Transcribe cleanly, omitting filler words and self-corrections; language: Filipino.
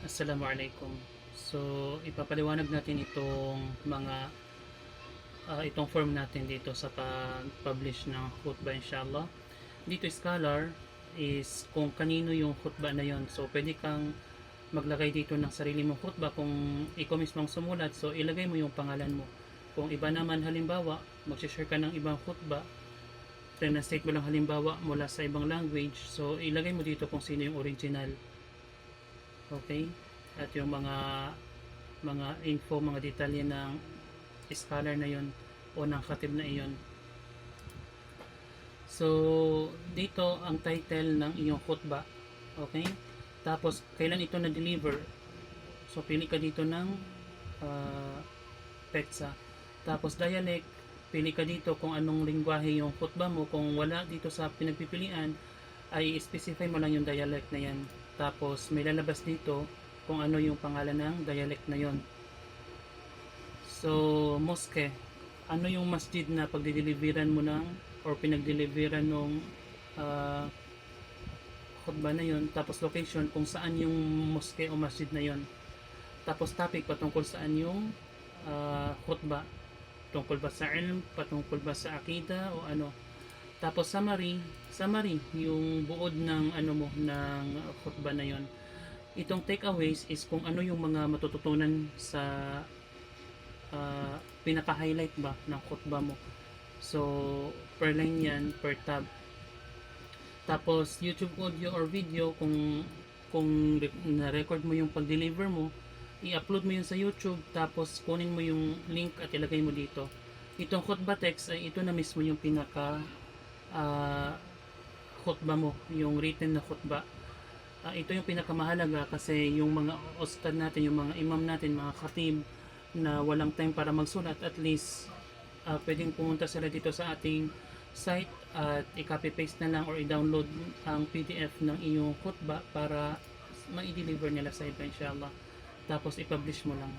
Assalamualaikum. So, ipapaliwanag natin itong form natin dito sa pag-publish ng khutbah inshallah. Dito scholar is kung kanino yung khutbah na yon. So, pwede kang maglagay dito ng sarili mong khutbah kung ikaw mismong sumulat. So, ilagay mo yung pangalan mo. Kung iba naman halimbawa, mag-share ka ng ibang khutbah, translate mo lang halimbawa mula sa ibang language. So, ilagay mo dito kung sino yung original. Okay? At yung mga info, mga detalye ng scholar na yon o ng khatib na iyon. So, dito ang title ng iyong khutbah. Okay? Tapos, kailan ito na-deliver? So, pili ka dito ng petsa. Tapos, dialect, pili ka dito kung anong lingwahe yung khutbah mo. Kung wala dito sa pinagpipilian, ay specify mo lang yung dialect na yan. Tapos, may lalabas dito kung ano yung pangalan ng dialect na yon. So, mosque, ano yung masjid na pagdideliveran mo ng or pinagdeliveran ng khutbah na yon. Tapos, location kung saan yung mosque o masjid na yon. Tapos, topic patungkol saan yung khutbah. Tungkol ba sa ilm, patungkol ba sa akida o ano. Tapos summary yung buod ng ng khutbah na yon. Itong takeaways is kung ano yung mga matututunan sa pinaka-highlight ba ng khutbah mo. So, per line yan, per tab. Tapos, YouTube audio or video, kung na-record mo yung pag-deliver mo, i-upload mo yun sa YouTube, tapos kunin mo yung link at ilagay mo dito. Itong khutbah text ay ito na mismo yung pinaka khutbah mo, yung written na khutbah. Ito yung pinakamahalaga kasi yung mga ustad natin, yung mga imam natin, mga khatib na walang time para magsulat, at least pwedeng pumunta sila dito sa ating site at i-copy paste na lang or i-download ang PDF ng iyong khutbah para ma-deliver nila sa iba inshallah. Tapos i-publish mo lang.